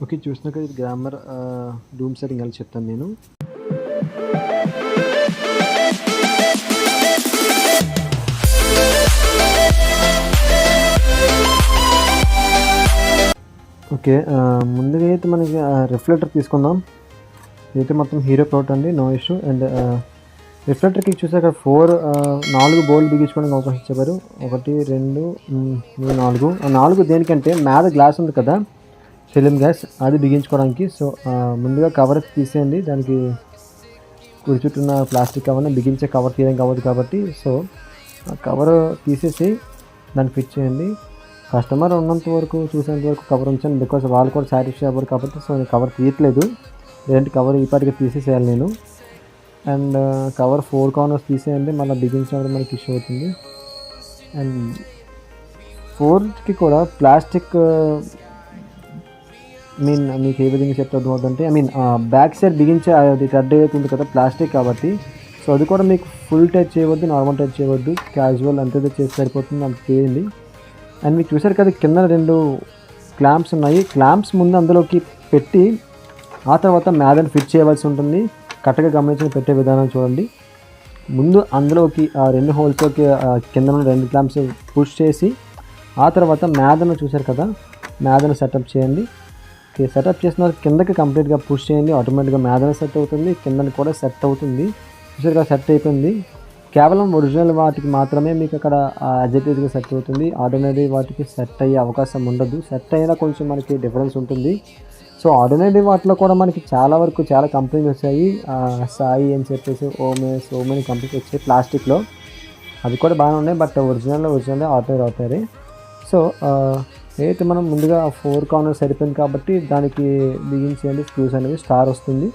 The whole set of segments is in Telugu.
ఓకే. చూసినా కదా ఇది గ్రామర్ రూమ్ సెట్టింగ్ ఎలా చెప్తాను నేను. ఓకే. ముందుగా అయితే మనకి రిఫ్లెక్టర్ తీసుకుందాం. ఇదైతే మొత్తం హీరో ప్రోడక్ట్ అండి. No issue. అండ్ రిఫ్లెక్టర్‌కి చూసాక 4 బోల్ట్ బిగించుకోవడానికి అవకాశం ఇచ్చేవారు. 1, 2, 3, 4. ఆ 4 దేనికంటే మీద గ్లాస్ ఉంది కదా! ఫిలిం గ్లాస్ అది బిగించుకోవడానికి. సో, ముందుగా కవర్ తీసేయండి. దానికి కుడి చుట్టూన్న ప్లాస్టిక్ కవర్‌ని బిగించే కవర్ తీయడానికి అవ్వదు కాబట్టి, సో, ఆ కవర్ తీసేసి దాన్ని ఫిట్ చేయండి. కస్టమర్ ఉన్నంత వరకు చూసేంత వరకు కవర్ ఉంచాను. బికాజ్ వాళ్ళు కూడా సాటిస్ఫై అవ్వరు కాబట్టి, సో, నేను కవర్ తీయట్లేదు. లేదంటే కవర్ ఈ పాటికి తీసేసేయాలి నేను. అండ్ కవర్ 4 కార్నర్స్ తీసేయండి. మళ్ళీ బిగించినప్పుడు మనకి ఇష్యూ అవుతుంది. అండ్ 4కి కూడా ప్లాస్టిక్ మీకు ఏ విధంగా చెప్తే అర్థమవుతుందంటే బ్యాక్ సైడ్ బిగించే అది థ్రెడ్ అవుతుంది కదా ప్లాస్టిక్ కాబట్టి, సో అది కూడా మీకు ఫుల్ టచ్ చేయవద్దు, నార్మల్ టచ్ చేయవద్దు, క్యాజువల్ అంతే చేసి సరిపోతుంది, అంత చేయండి. అండ్ మీకు చూసారు కదా కింద 2 క్లాంప్స్ ఉన్నాయి. క్లాంప్స్ ముందు అందులోకి పెట్టి ఆ తర్వాత మ్యాదని ఫిట్ చేయవలసి ఉంటుంది. కరెక్ట్గా గమనించి పెట్టే విధానం చూడండి. ముందు అందులోకి ఆ 2 హోల్స్లోకి కింద 2 క్లాంప్స్ పుష్ చేసి ఆ తర్వాత మ్యాదను చూసారు కదా, మ్యాదను సెటప్ చేయండి. సెటప్ చేసిన కిందకి కంప్లీట్గా పుష్ చేయండి. ఆటోమేటిక్గా మ్యాదన సెట్ అవుతుంది, కిందని కూడా సెట్ అవుతుంది. చూసారుగా సెట్ అయిపోయింది. కేవలం ఒరిజినల్ వాటికి మాత్రమే మీకు అక్కడ అడ్జస్టేజ్గా సెట్ అవుతుంది. ఆర్డినరీ వాటికి సెట్ అయ్యే అవకాశం ఉండదు. సెట్ అయినా కొంచెం మనకి డిఫరెన్స్ ఉంటుంది. సో ఆర్డినరీ వాటిలో కూడా మనకి చాలా వరకు చాలా కంపెనీలు వచ్చాయి. సాయి అని చెప్పేసి ఓమెని కంపెనీస్ వచ్చాయి ప్లాస్టిక్లో. అవి కూడా బాగానే ఉన్నాయి. But original ordinary. సో అయితే మనం ముందుగా 4 కార్నర్స్ సరిపోయింది కాబట్టి దానికి బిగించేయండి స్క్రూస్ అనేవి. స్టార్ వస్తుంది.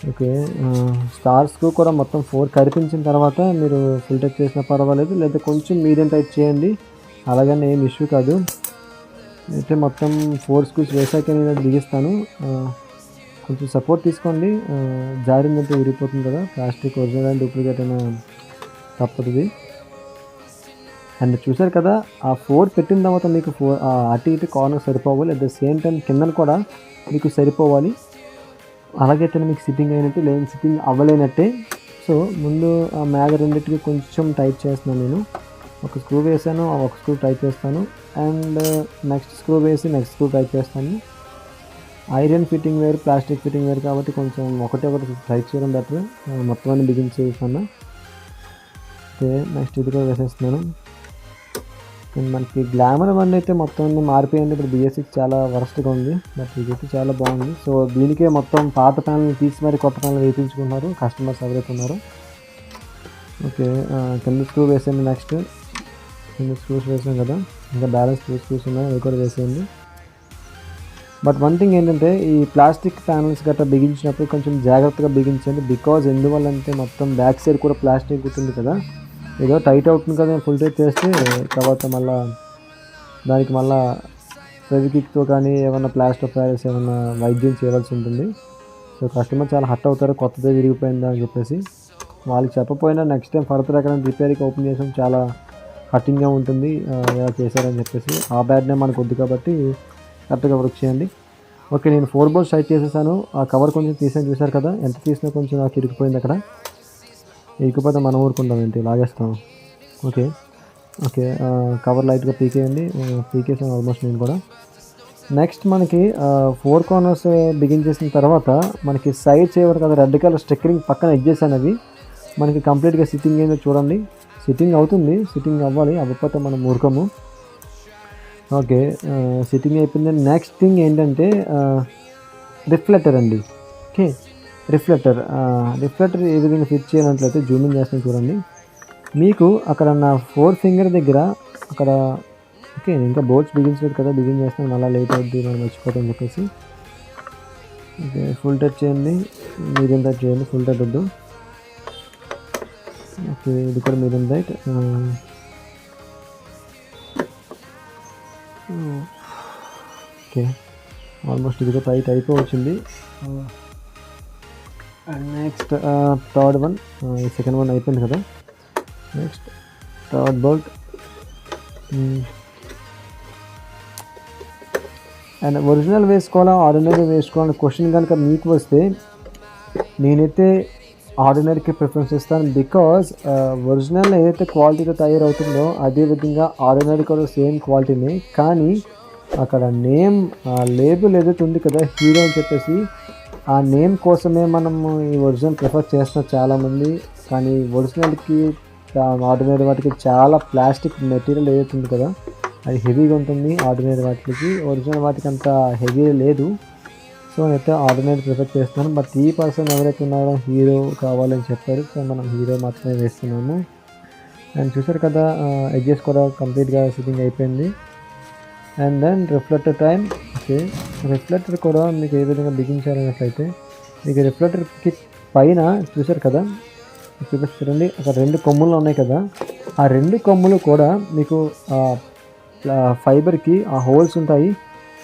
ఓకే. స్టార్స్కు కూడా మొత్తం 4 కరిపించిన తర్వాత మీరు ఫుల్ టచ్ చేసినా పర్వాలేదు, లేదా కొంచెం మీడియం టైట్ చేయండి, అలాగని ఏం ఇష్యూ కాదు. అయితే మొత్తం 4 స్క్రూస్ వేసాక నేను బిగిస్తాను. కొంచెం సపోర్ట్ తీసుకోండి. జారిందంటే విరిగిపోతుంది కదా, ప్లాస్టిక్ ఒరిజినల్ అండ్ డూప్లికేట్ అయినా తప్పదు. అండ్ చూసారు కదా, ఆ 4 పెట్టిన తర్వాత మీకు అటు ఇటు కార్నర్ సరిపోవాలి. అట్ ద సేమ్ టైం కిందను కూడా మీకు సరిపోవాలి. అలాగైతే మీకు సిట్టింగ్ అయినట్టు, లేదు సిట్టింగ్ అవ్వలేనట్టే. సో ముందు ఆ మ్యాగ రెండింటికి కొంచెం టైట్ చేస్తున్నాను నేను. ఒక స్క్రూ వేసాను, ఒక స్క్రూ టైట్ చేస్తాను. అండ్ నెక్స్ట్ స్క్రూ వేసి నెక్స్ట్ స్క్రూ టైట్ చేస్తాను. ఐరన్ ఫిట్టింగ్ వేరు, ప్లాస్టిక్ ఫిట్టింగ్ వేరు కాబట్టి కొంచెం ఒకటి టైట్ చేయడం బెటర్, మొత్తం అన్ని బిగించేసాను. ఓకే. నెక్స్ట్ ఇది కూడా వేసేస్తున్నాను. మనకి గ్లామర్ వన్ అయితే మొత్తం అన్ని మారిపోయింది. ఇప్పుడు BS6 చాలా వరస్ట్గా ఉంది, బట్ ఇదైతే చాలా బాగుంది. సో దీనికే మొత్తం పాత ప్యానల్ తీసి మరి కొత్త ప్యానల్ వేయించుకున్నారు కస్టమర్స్ ఎవరైతే ఉన్నారో. ఓకే. కింద స్క్రూ వేసేయండి. నెక్స్ట్ కింద స్క్రూస్ వేసాం కదా, ఇంకా బ్యాలెన్స్ 2 స్క్రూస్ ఉన్నాయి, అవి కూడా వేసేయండి. బట్ వన్ థింగ్ ఏంటంటే ఈ ప్లాస్టిక్ ప్యానల్స్ గట్రా బిగించినప్పుడు కొంచెం జాగ్రత్తగా బిగించండి. బికాజ్ ఎందువల్ల అంటే మొత్తం బ్యాక్ సైడ్ కూడా ప్లాస్టిక్ ఉంటుంది కదా, ఏదో టైట్ అవుతుంది కదా ఫుల్ టైట్ చేస్తే తర్వాత దానికి మళ్ళీ ఫెవిక్విక్తో కానీ ఏమన్నా ప్లాస్టర్ ఆఫ్ ప్యారిస్ ఏమన్నా వైద్యం చేయవలసి ఉంటుంది. సో కస్టమర్ చాలా హర్ట్ అవుతారు, కొత్తదే విరిగిపోయిందా అని చెప్పేసి. వాళ్ళకి చెప్పపోయినా నెక్స్ట్ టైం ఫర్దర్ ఎక్కడైనా రిపేర్కి ఓపెన్ చేసాం చాలా హర్టింగ్గా ఉంటుంది ఇలా చేశారని చెప్పేసి. ఆ బ్యాడ్ నేమ్ మనకు వద్దు కాబట్టి కరెక్ట్గా వర్క్ చేయండి. ఓకే. నేను 4 బోల్ట్స్ టైట్ చేసేసాను. ఆ కవర్ కొంచెం తీసాను, చూసారు కదా, ఎంత తీసినా కొంచెం నాకు ఇరిగిపోయింది అక్కడ. ఇకపోతే మనం ఊరుకుంటాం ఏంటి, లాగేస్తాం. ఓకే. కవర్ లైట్గా పీకేయండి. పీకేసాను ఆల్మోస్ట్ నేను కూడా. నెక్స్ట్ మనకి 4 కార్నర్స్ బిగించేసిన తర్వాత మనకి సైడ్ చేయవరు కదా రెడ్ కలర్ స్టిక్కరింగ్ పక్కన ఎడ్జెస్ అనేవి మనకి కంప్లీట్గా సిట్టింగ్ అయిందో చూడండి. సిట్టింగ్ అవుతుంది, సిట్టింగ్ అవ్వాలి, అవ్వకపోతే మనం ఊరుకోము. ఓకే. సిట్టింగ్ అయిపోయింది. నెక్స్ట్ థింగ్ ఏంటంటే రిఫ్లెక్టర్ అండి. ఓకే. రిఫ్లెక్టర్ ఏ విధంగా ఫిట్ చేయాలంటే జూమింగ్ చేస్తాను చూడండి. మీకు అక్కడ నా 4 ఫింగర్ దగ్గర అక్కడ, ఓకే ఇంకా బోల్ట్స్ బిగించలేదు కదా, బిగిన్ చేస్తాను, అలా లేట్ అవుద్ది మనం మర్చిపోతామని చెప్పేసి. ఓకే. ఫుల్ టచ్ చేయండి, మీడియం టచ్ చేయండి, ఫుల్ టచ్ వద్దు. ఓకే. ఇది కూడా మీడియం టైట్. ఓకే. ఆల్మోస్ట్ ఇది కూడా టైట్ అయిపోవచ్చింది. And next third one, second one అయిపోయింది కదా. Next third bolt. And original వేసుకోవాలా ఆర్డినరీ వేసుకోవాలని క్వశ్చన్ కనుక మీకు వస్తే నేనైతే ఆర్డినరీకి ప్రిఫరెన్స్ ఇస్తాను. బికాజ్ ఒరిజినల్ ఏదైతే క్వాలిటీతో తయారవుతుందో అదే విధంగా ఆర్డినరీ కూడా సేమ్ క్వాలిటీనే. కానీ అక్కడ నేమ్ లేబుల్ ఏదైతే ఉంది కదా హీరో అని చెప్పేసి, ఆ నేమ్ కోసమే మనము ఈ ఒరిజినల్ ప్రిఫర్ చేస్తున్నారు చాలామంది. కానీ ఒరిజినల్కి ఆర్డినరీ వాటికి చాలా ప్లాస్టిక్ మెటీరియల్ ఏదైతే ఉంది కదా అది హెవీగా ఉంటుంది. ఆర్డినరీ వాటికి ఒరిజినల్ వాటికి అంత హెవీ లేదు. సో అయితే ఆర్డినరీ ప్రిఫర్ చేస్తున్నాను. బట్ ఈ పర్సన్ ఎవరైతే ఉన్నారో హీరో కావాలని చెప్పారు. సో మనం హీరో మాత్రమే వేస్తున్నాము. అండ్ చూసారు కదా ఎడ్జెస్ కూడా కంప్లీట్గా సిట్టింగ్ అయిపోయింది. And then reflector time. Okay, reflector కూడా మీకు ఏ విధంగా బిగించాలన్నట్లయితే మీకు రిఫ్లెక్టర్కి పైన చూసారు కదా చూపిస్తారండి, అక్కడ 2 కొమ్ములు ఉన్నాయి కదా, ఆ 2 కొమ్ములు కూడా మీకు ఫైబర్కి ఆ హోల్స్ ఉంటాయి.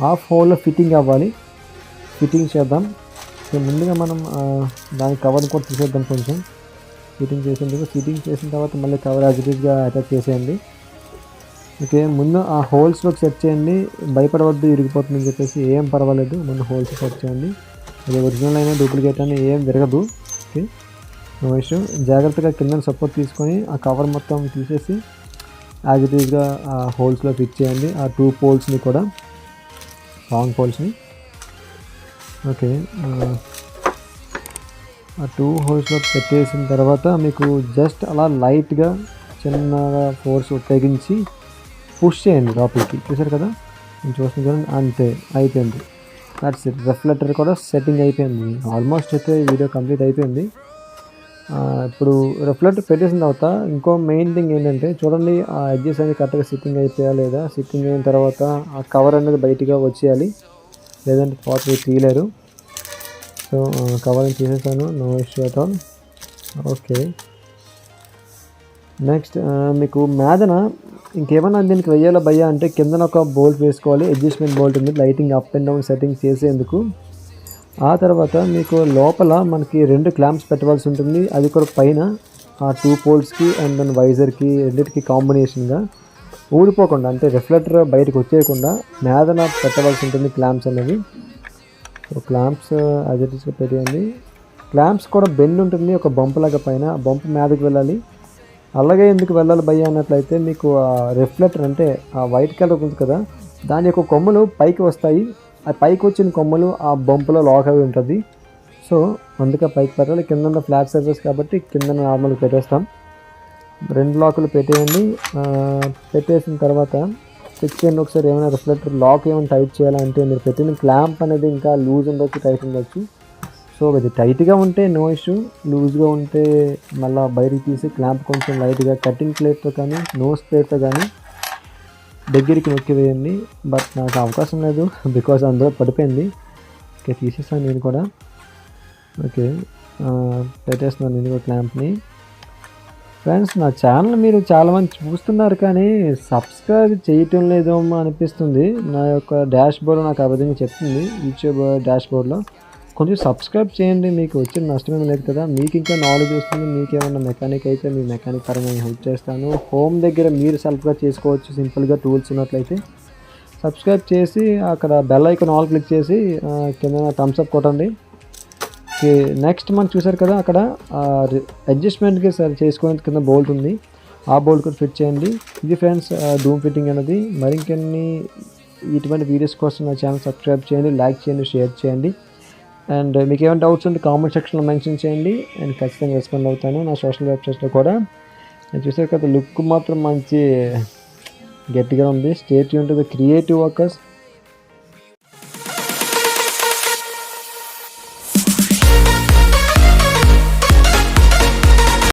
హాఫ్ హోల్లో ఫిట్టింగ్ అవ్వాలి. ఫిట్టింగ్ చేద్దాం. సో ముందుగా మనం దాని కవర్ని కూడా తీసేద్దాం. కొంచెం ఫిట్టింగ్ చేసేందుకు ఫిట్టింగ్ చేసిన తర్వాత మళ్ళీ కవర్ యాజ్ ఇట్ ఈస్గా అటాచ్ చేసేయండి. ఓకే, ముందు ఆ హోల్స్లోకి సెట్ చేయండి. భయపడవద్దు ఇరిగిపోతుందని చెప్పేసి, ఏం పర్వాలేదు, ముందు హోల్స్ సెట్ చేయండి. అది ఒరిజినల్ అయినా డూప్లికేట్ అయినా ఏం విరగదు. Okay, no issue. జాగ్రత్తగా కింద సపోర్ట్ తీసుకొని ఆ కవర్ మొత్తం తీసేసి యాజ్ ఇట్ ఈస్గా ఆ హోల్స్లో ఫిట్ చేయండి. ఆ 2 పోల్స్ని కూడా, రాంగ్ పోల్స్ని. ఓకే, ఆ 2 హోల్స్లో పెట్టేసిన తర్వాత మీకు జస్ట్ అలా లైట్గా చిన్నగా ఫోర్స్ ఉపయోగించి పుష్ చేయండి లోపలికి. చూసారు కదా, నేను చూస్తున్నాను చూడండి, అంతే అయిపోయింది. That's it. రిఫ్లెక్టర్ కూడా సెట్టింగ్ అయిపోయింది. ఆల్మోస్ట్ అయితే వీడియో కంప్లీట్ అయిపోయింది. ఇప్పుడు రిఫ్లెక్టర్ పెట్టేసిన తర్వాత ఇంకో మెయిన్ థింగ్ ఏంటంటే చూడండి, ఆ ఎడ్జెస్ అనేది కరెక్ట్గా సిట్టింగ్ అయిపోయా లేదా. సిట్టింగ్ అయిన తర్వాత ఆ కవర్ అనేది బయటిగా వచ్చేయాలి, లేదంటే తర్వాత తీయలేరు. సో కవర్ని తీసేసాను, no issue at all. Okay, next మీకు మేదన ఇంకేమన్నా దీనికి వెయ్యాలా భయ్యా అంటే కిందన ఒక బోల్ట్ వేసుకోవాలి. అడ్జస్ట్మెంట్ బోల్ట్ ఉంది lighting up and down setting చేసేందుకు. ఆ తర్వాత మీకు లోపల మనకి 2 క్లాంప్స్ పెట్టవలసి ఉంటుంది. అది కూడా పైన ఆ 2 పోల్స్కి అండ్ దెన్ వైజర్కి రెండింటికి కాంబినేషన్గా ఊడిపోకుండా, అంటే రిఫ్లెక్టర్ బయటకు వచ్చేయకుండా మేదన పెట్టవలసి ఉంటుంది క్లాంప్స్ అనేవి. సో క్లాంప్స్ అది పెట్టేయండి. క్లాంప్స్ కూడా బెండ్ ఉంటుంది ఒక బంప్ లాగా పైన, ఆ బంప్ మీదకి వెళ్ళాలి. అలాగే ఎందుకు వెళ్ళాలి భయ్య అన్నట్లయితే మీకు ఆ రిఫ్లెక్టర్ అంటే ఆ వైట్ కలర్ ఉంది కదా దాని యొక్క కొమ్మలు పైకి వస్తాయి. ఆ పైకి వచ్చిన కొమ్మలు ఆ బంపులో లాక్ అయి ఉంటుంది. సో అందుకే పైకి పెట్టాలి. కింద ఫ్లాట్ సర్ఫేస్ కాబట్టి కింద నార్మల్గా పెట్టేస్తాం. 2 లాకులు పెట్టేయండి. పెట్టేసిన తర్వాత చెక్ చేయండి ఒకసారి, ఏమైనా రిఫ్లెక్టర్ లాక్ ఏమైనా టైట్ చేయాలంటే మీరు పెట్టిన క్లాంప్ అనేది ఇంకా లూజ్ ఉండొచ్చు, టైట్ ఉండొచ్చు. సో అది టైట్గా ఉంటే నో ఇష్యూ, లూజ్గా ఉంటే మళ్ళీ బయటికి తీసి క్లాంప్ కొంచెం లైట్గా కటింగ్ ప్లేట్తో కానీ నోస్ ప్లేట్తో కానీ దగ్గరికి నొక్కి వేయండి. బట్ నాకు అవకాశం లేదు బికాజ్ అందులో పడిపోయింది. ఓకే, తీసేసాను నేను కూడా. ఓకే, పెట్టేస్తున్నాను నేను కూడా క్లాంప్ని. ఫ్రెండ్స్, నా ఛానల్ మీరు చాలామంది చూస్తున్నారు కానీ సబ్స్క్రైబ్ చేయటం లేదేమో అనిపిస్తుంది. నా యొక్క డాష్ బోర్డ్ నాకు ఆ విధంగా చెప్తుంది, యూట్యూబ్ డాష్ బోర్డ్లో. కొంచెం సబ్స్క్రైబ్ చేయండి, మీకు వచ్చిన నష్టమేం లేదు కదా. మీకు ఇంకా నాలెడ్జ్ వస్తుంది. మీకు ఏమన్నా మెకానిక్ అయితే మీ మెకానిక్ పరంగా హెల్ప్ చేస్తాను. హోమ్ దగ్గర మీరు సెల్ఫ్గా చేసుకోవచ్చు సింపుల్గా టూల్స్ ఉన్నట్లయితే. సబ్స్క్రైబ్ చేసి అక్కడ బెల్ ఐకాన్ ఆల్ క్లిక్ చేసి కింద థమ్స్ అప్ కొట్టండి. నెక్స్ట్ మనం చూసారు కదా అక్కడ అడ్జస్ట్మెంట్కి సరి చేసుకోవడానికి కింద బోల్ట్ ఉంది, ఆ బోల్ట్ కూడా ఫిట్ చేయండి. ఇది ఫ్రెండ్స్ డూమ్ ఫిట్టింగ్ అనేది. మరింకెన్ని ఇటువంటి వీడియోస్ కోసం నా ఛానల్ సబ్స్క్రైబ్ చేయండి, లైక్ చేయండి, షేర్ చేయండి. అండ్ మీకు ఏమైనా డౌట్స్ ఉంటే కామెంట్ సెక్షన్లో మెన్షన్ చేయండి, అండ్ ఖచ్చితంగా రెస్పాండ్ అవుతాను నా సోషల్ వెబ్సైట్స్లో కూడా. నేను చూసారు కదా లుక్ మాత్రం మంచి గట్టిగా ఉంది. Stay tune to the creative workers.